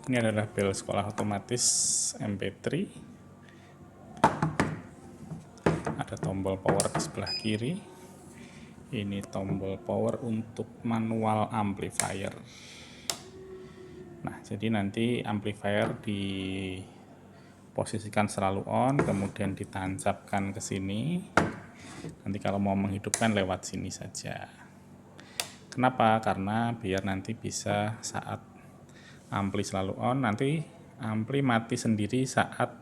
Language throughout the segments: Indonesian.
Ini adalah bel sekolah otomatis MP3. Ada tombol power di sebelah kiri. Ini tombol power untuk manual amplifier. Nah, jadi nanti amplifier diposisikan selalu on, kemudian ditancapkan ke sini. Nanti kalau mau menghidupkan lewat sini saja. Kenapa? Karena biar nanti bisa saat ampli selalu on, nanti ampli mati sendiri saat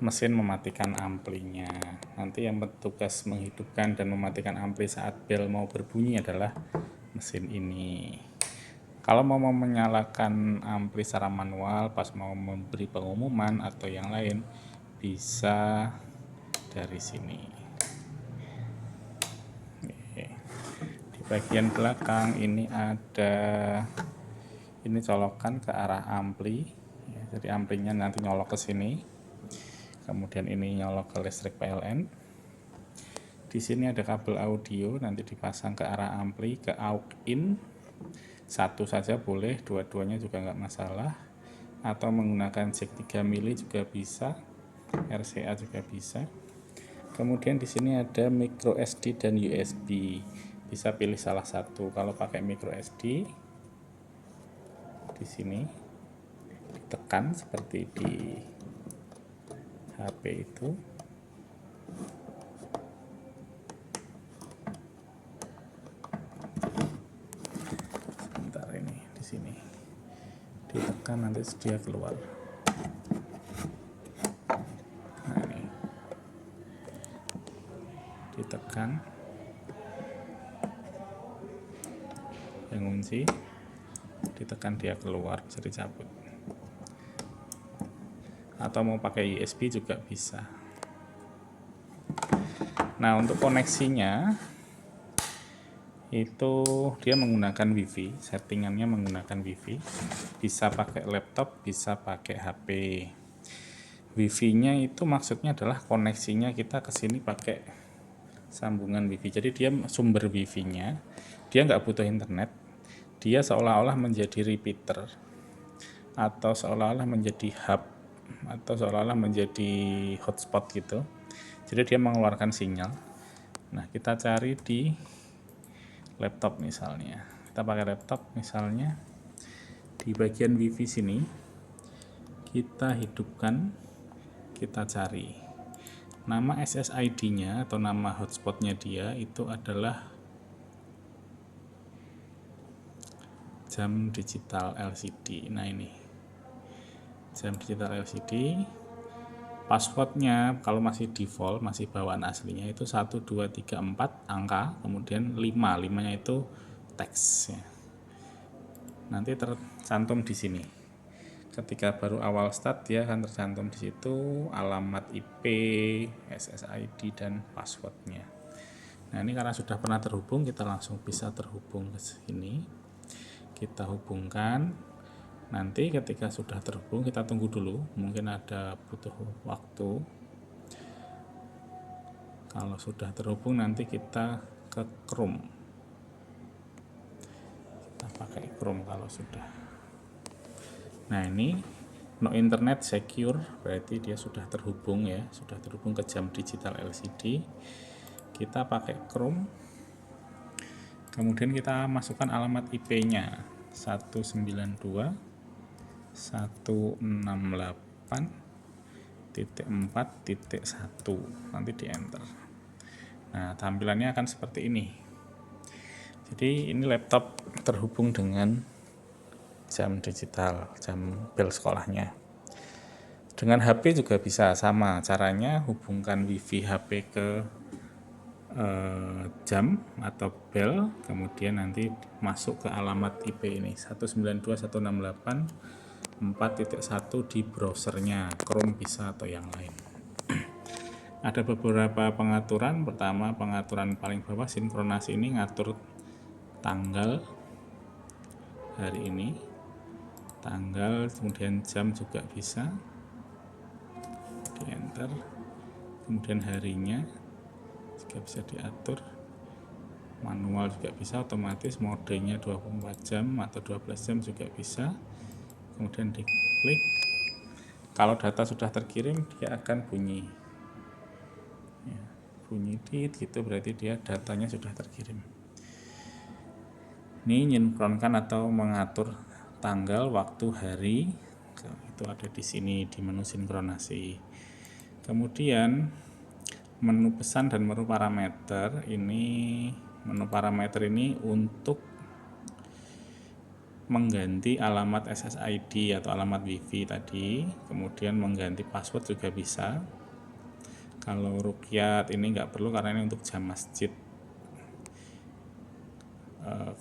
mesin mematikan amplinya. Nanti yang bertugas menghidupkan dan mematikan ampli saat bel mau berbunyi adalah mesin ini. Kalau mau menyalakan ampli secara manual pas mau memberi pengumuman atau yang lain, bisa dari sini. Di bagian belakang ini ada colokan ke arah ampli. Jadi amplinya nanti nyolok ke sini. Kemudian ini nyolok ke listrik PLN. Di sini ada kabel audio, nanti dipasang ke arah ampli, ke aux in. Satu saja boleh, dua-duanya juga nggak masalah. Atau menggunakan jack 3 mili juga bisa, RCA juga bisa. Kemudian di sini ada micro SD dan USB. Bisa pilih salah satu. Kalau pakai micro SD, di sini ditekan seperti di HP itu. Sebentar, ini di sini ditekan, nanti dia keluar. Nah, ini ditekan, yang kunci, ditekan dia keluar, bisa dicabut. Atau mau pakai USB juga bisa. Nah, untuk koneksinya itu dia menggunakan WiFi, settingannya menggunakan WiFi. Bisa pakai laptop, bisa pakai HP. WiFi-nya itu maksudnya adalah koneksinya kita ke sini pakai sambungan WiFi. Jadi dia sumber WiFi-nya, dia nggak butuh internet. Dia seolah-olah menjadi repeater atau seolah-olah menjadi hub atau seolah-olah menjadi hotspot gitu. Jadi dia mengeluarkan sinyal. Nah, kita cari di laptop misalnya. Kita pakai laptop misalnya, di bagian WiFi sini kita hidupkan, kita cari nama SSID-nya atau nama hotspotnya dia itu adalah jam digital LCD. Nah, ini jam digital LCD. Passwordnya kalau masih default, masih bawaan aslinya itu 1, 2, 3, 4 angka, kemudian 5 nya itu teks ya. Nanti tercantum di sini. Ketika baru awal start dia akan tercantum di situ alamat IP, SSID dan passwordnya. Nah, ini karena sudah pernah terhubung, kita langsung bisa terhubung ke sini. Kita hubungkan. Nanti ketika sudah terhubung, kita tunggu dulu, mungkin ada butuh waktu. Kalau sudah terhubung, nanti kita ke Chrome. Kita pakai Chrome kalau sudah. Nah, ini no internet secure, berarti dia sudah terhubung ya, sudah terhubung ke jam digital LCD. Kita pakai Chrome. Kemudian kita masukkan alamat IP-nya 192.168.4.1, nanti di enter. Nah, tampilannya akan seperti ini. Jadi ini laptop terhubung dengan jam digital, jam bel sekolahnya. Dengan HP juga bisa sama caranya, hubungkan WiFi HP ke jam atau bel, kemudian nanti masuk ke alamat IP ini 192.168.4.1 di browsernya, Chrome bisa atau yang lain. Ada beberapa pengaturan. Pertama, pengaturan paling bawah sinkronasi ini ngatur tanggal hari ini, tanggal, kemudian jam juga bisa di enter, kemudian harinya juga bisa diatur, manual juga bisa, otomatis, modenya 24 jam atau 12 jam juga bisa, kemudian diklik. Kalau data sudah terkirim dia akan bunyi ya, bunyi tit gitu, berarti dia datanya sudah terkirim. Ini sinkronkan atau mengatur tanggal, waktu, hari, itu ada di sini di menu sinkronasi. Kemudian menu pesan dan menu parameter ini, menu parameter ini untuk mengganti alamat SSID atau alamat WiFi tadi, kemudian mengganti password juga bisa. Kalau rukyat ini nggak perlu karena ini untuk jam masjid.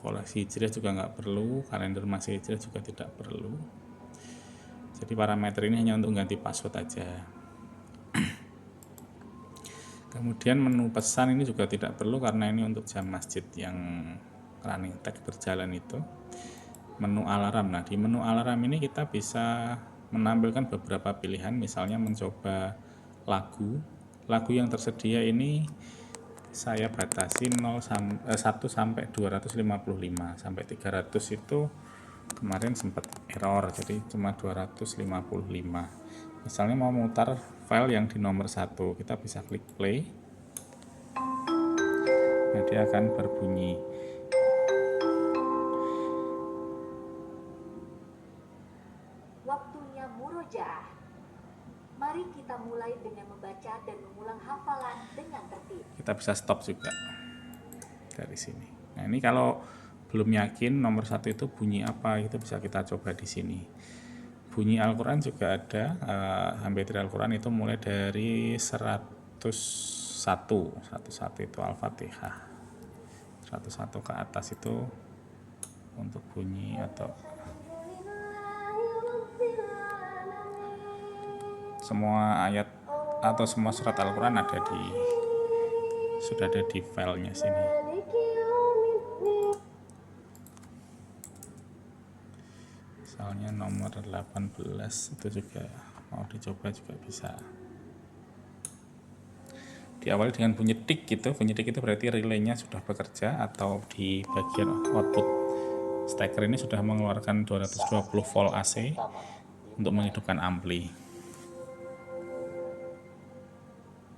Koleksi hijriah juga nggak perlu, kalender masih hijriah juga tidak perlu. Jadi parameter ini hanya untuk ganti password aja. Kemudian menu pesan ini juga tidak perlu karena ini untuk jam masjid yang running tag berjalan itu. Menu alarm, nah di menu alarm ini kita bisa menampilkan beberapa pilihan, misalnya mencoba lagu yang tersedia ini saya batasi 1 sampai 255, sampai 300 itu kemarin sempat error, jadi cuma 255. Misalnya mau mutar file yang di nomor 1, kita bisa klik play. Nah, dia akan berbunyi. Waktunya murojaah. Mari kita mulai dengan membaca dan mengulang hafalan dengan tertib. Kita bisa stop juga dari sini. Nah, ini kalau belum yakin nomor 1 itu bunyi apa, itu bisa kita coba di sini. Bunyi Al-Quran juga ada, MP3 Al-Quran itu mulai dari 101 itu Al-Fatihah, 101 ke atas itu untuk bunyi atau semua ayat atau semua surat Al-Quran sudah ada di filenya sini. Misalnya nomor 18 itu juga mau dicoba juga bisa. Diawali dengan bunyi tik gitu. Bunyi tik itu berarti relaynya sudah bekerja, atau di bagian output steker ini sudah mengeluarkan 220 volt AC untuk menghidupkan ampli.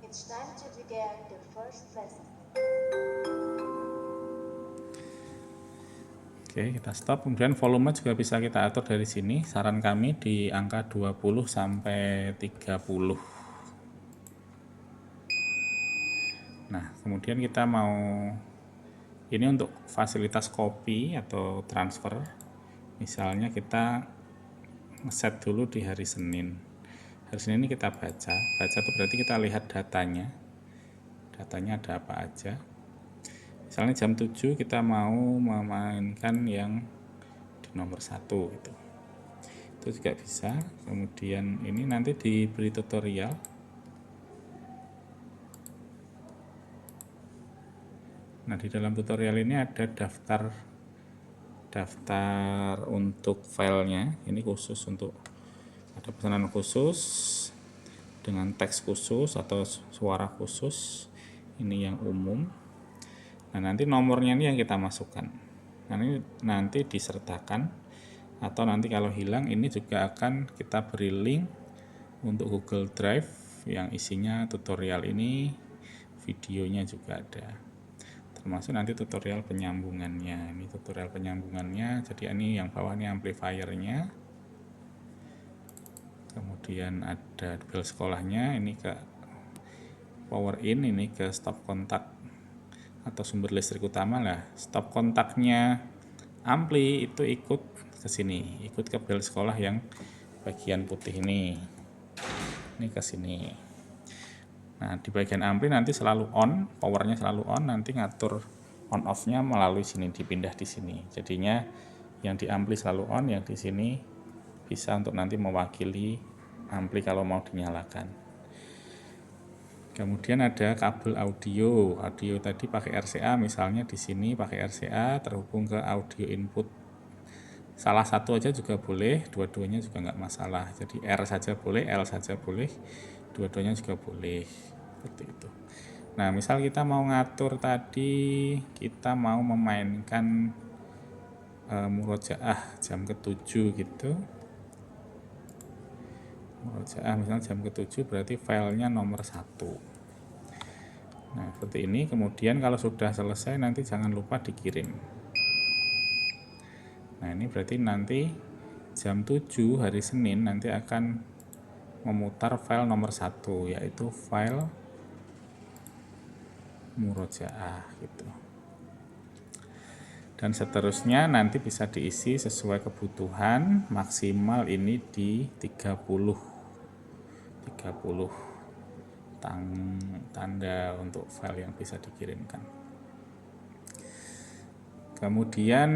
It's time to begin the first lesson. Oke, kita stop. Kemudian volume juga bisa kita atur dari sini. Saran kami di angka 20 sampai 30. Nah, kemudian kita mau ini untuk fasilitas copy atau transfer. Misalnya kita set dulu di hari Senin. Hari Senin ini kita baca itu berarti kita lihat datanya ada apa aja. Misalnya jam 7 kita mau memainkan yang di nomor 1 gitu. Itu juga bisa. Kemudian ini nanti diberi tutorial. Nah, di dalam tutorial ini ada daftar untuk filenya. Ini khusus untuk ada pesanan khusus dengan teks khusus atau suara khusus. Ini yang umum. Nah, nanti nomornya ini yang kita masukkan. Nah, ini nanti disertakan, atau nanti kalau hilang ini juga akan kita beri link untuk Google Drive yang isinya tutorial ini, videonya juga ada. Termasuk nanti tutorial penyambungannya. Ini tutorial penyambungannya. Jadi ini yang bawah ini amplifiernya. Kemudian ada bel sekolahnya, ini ke power in, ini ke stop kontak atau sumber listrik utama lah. Stop kontaknya ampli itu ikut ke sini, ikut ke bel sekolah yang bagian putih ini ke sini. Nah, di bagian ampli nanti selalu on, powernya selalu on, nanti ngatur on off-nya melalui sini, dipindah di sini. Jadinya yang di ampli selalu on, yang di sini bisa untuk nanti mewakili ampli kalau mau dinyalakan. Kemudian ada kabel audio tadi pakai RCA, misalnya di sini pakai RCA terhubung ke audio input. Salah satu aja juga boleh, dua-duanya juga nggak masalah. Jadi R saja boleh, L saja boleh, dua-duanya juga boleh. Seperti itu. Nah, misal kita mau ngatur tadi, kita mau memainkan murojaah jam ke-7 gitu. murojaah misalnya jam ke-7 berarti filenya nomor 1. Nah seperti ini. Kemudian kalau sudah selesai nanti jangan lupa dikirim. Nah ini berarti nanti jam 7 hari Senin nanti akan memutar file nomor 1, yaitu file murojaah gitu. Dan seterusnya nanti bisa diisi sesuai kebutuhan, maksimal ini di 30 tanda untuk file yang bisa dikirimkan. Kemudian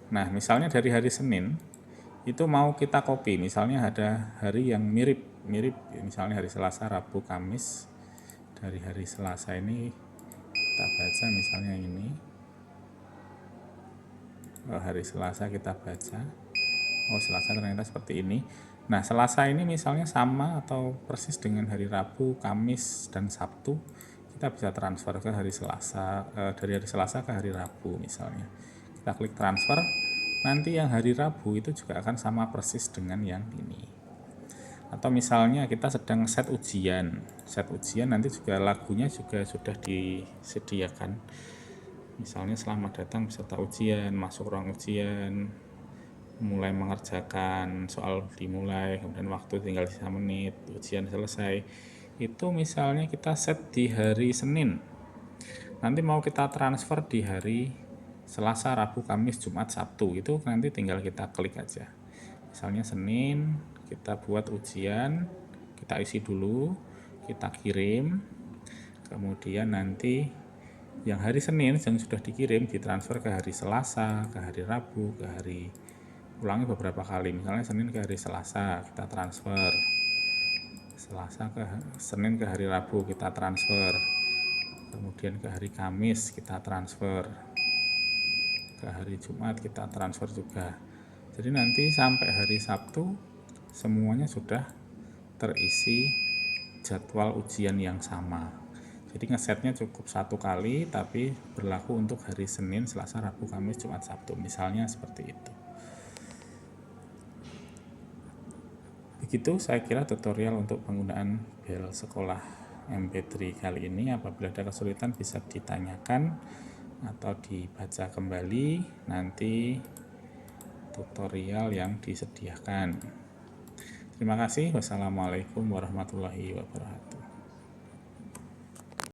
nah misalnya dari hari Senin itu mau kita copy, misalnya ada hari yang mirip misalnya hari Selasa, Rabu, Kamis. Dari hari Selasa ini kita baca misalnya ini, hari Selasa kita baca, Selasa ternyata seperti ini. Nah Selasa ini misalnya sama atau persis dengan hari Rabu, Kamis, dan Sabtu, kita bisa transfer ke hari Selasa, dari hari Selasa ke hari Rabu misalnya. Kita klik transfer, nanti yang hari Rabu itu juga akan sama persis dengan yang ini. Atau misalnya kita sedang set ujian nanti juga lagunya juga sudah disediakan. Misalnya selamat datang peserta ujian, masuk ruang ujian, mulai mengerjakan soal dimulai, kemudian waktu tinggal sisa menit, ujian selesai. Itu misalnya kita set di hari Senin, nanti mau kita transfer di hari Selasa, Rabu, Kamis, Jumat, Sabtu, itu nanti tinggal kita klik aja. Misalnya Senin kita buat ujian, kita isi dulu, kita kirim, kemudian nanti yang hari Senin yang sudah dikirim ditransfer ke hari Selasa, ke hari Rabu, ke hari, ulangi beberapa kali, misalnya Senin ke hari Selasa kita transfer, Selasa ke Senin ke hari Rabu kita transfer, kemudian ke hari Kamis kita transfer, ke hari Jumat kita transfer juga. Jadi nanti sampai hari Sabtu semuanya sudah terisi jadwal ujian yang sama. Jadi ngesetnya cukup 1 kali, tapi berlaku untuk hari Senin, Selasa, Rabu, Kamis, Jumat, Sabtu, misalnya seperti itu. Begitu saya kira tutorial untuk penggunaan bel sekolah MP3 kali ini. Apabila ada kesulitan bisa ditanyakan atau dibaca kembali nanti tutorial yang disediakan. Terima kasih. Wassalamualaikum warahmatullahi wabarakatuh.